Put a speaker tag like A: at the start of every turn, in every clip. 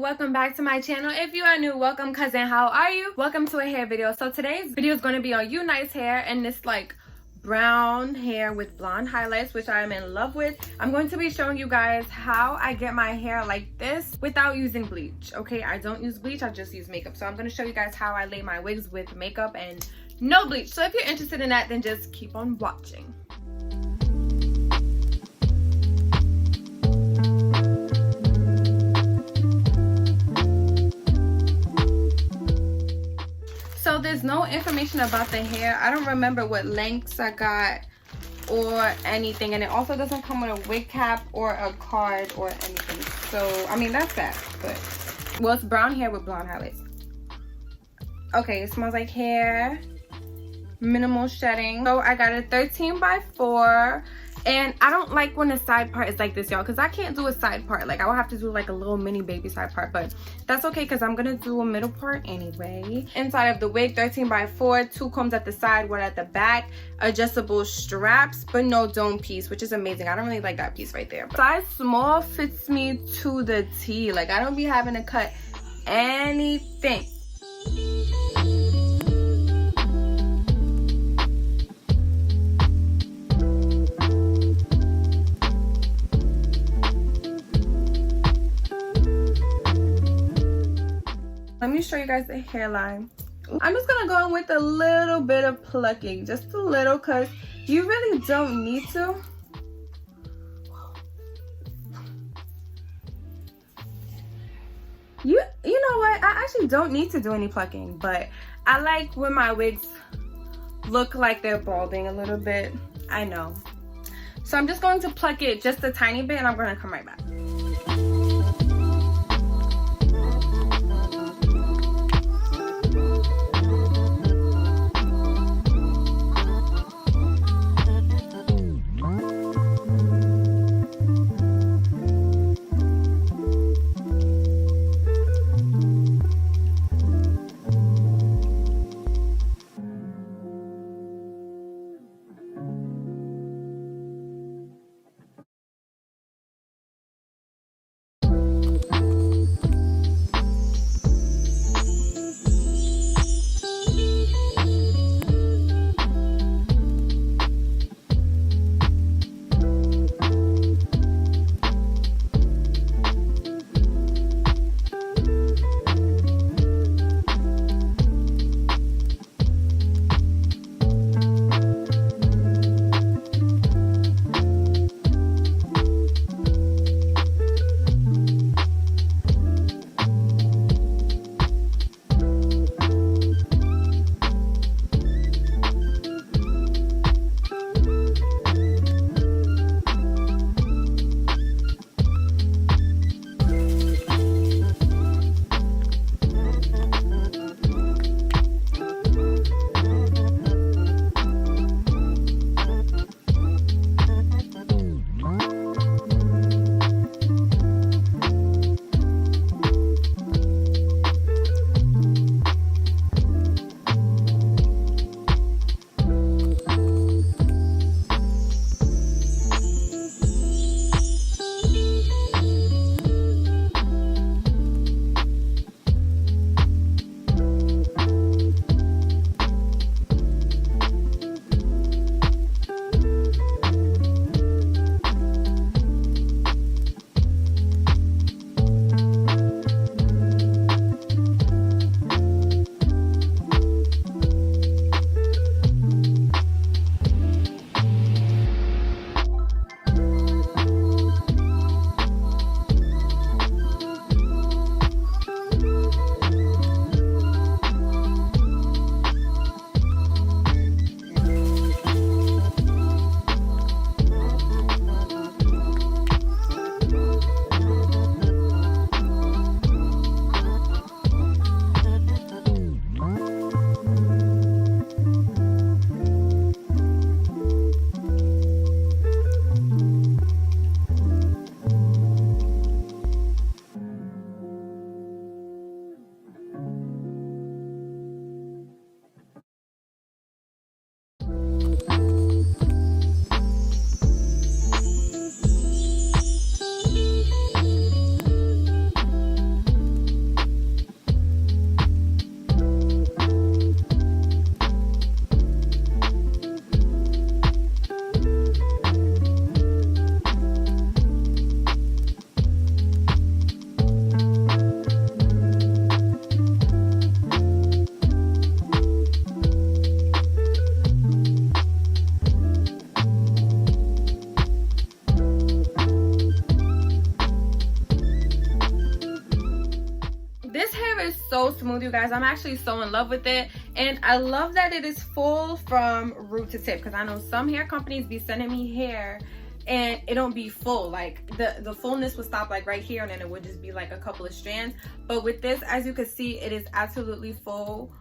A: welcome back to my channel. If you are new, welcome cousin. How are you? Welcome to a hair video. So today's video is going to be on Unice hair and this like brown hair with blonde highlights, which I am in love with. I'm going to be showing you guys how I get my hair like this without using bleach. Okay, I don't use bleach, I just use makeup. So I'm going to show you guys how I lay my wigs with makeup and no bleach. So if you're interested in that, then just keep on watching. So there's no information about the hair. I don't remember what lengths I got or anything, and it also doesn't come with a wig cap or a card or anything. So I mean, that's that. But well, it's brown hair with blonde highlights. Okay, it smells like hair, minimal shedding. So I got a 13x4, and I don't like when the side part is like this, y'all, because I can't do a side part. Like I will have to do like a little mini baby side part, but that's okay because I'm gonna do a middle part anyway. Inside of the wig, 13x4, 2 combs at the side, 1 at the back, adjustable straps, but no dome piece, which is amazing. I don't really like that piece right there. Size small fits me to the T. Like I don't be having to cut anything. Let me show you guys the hairline. I'm just gonna go in with a little bit of plucking, just a little, because you really don't need to. You know what? I actually don't need to do any plucking, but I like when my wigs look like they're balding a little bit. I know. So I'm just going to pluck it just a tiny bit, and I'm gonna come right back. you guys, I'm actually so in love with it. And I love that it is full from root to tip, because I know some hair companies be sending me hair and it don't be full. Like the fullness would stop like right here, and then it would just be like a couple of strands. But with this, as you can see, it is absolutely full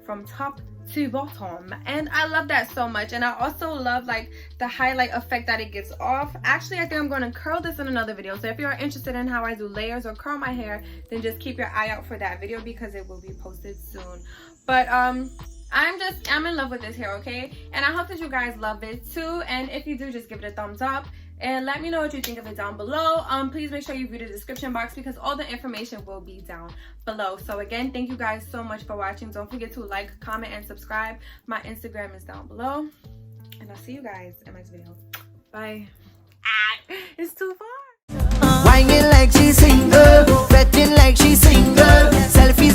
A: from top to bottom, and I love that so much. And I also love like the highlight effect that it gives off. Actually, I think I'm going to curl this in another video, so if you are interested in how I do layers or curl my hair, then just keep your eye out for that video, because it will be posted soon. But I'm in love with this hair, okay? And I hope that you guys love it too, and if you do, just give it a thumbs up and let me know what you think of it down below. Please make sure you view the description box, because all the information will be down below. So again, thank you guys so much for watching. Don't forget to like, comment, and subscribe. My Instagram is down below, and I'll see you guys in my next video. Bye. It's too far.
B: Whining like she's single, fretting like she's single, selfie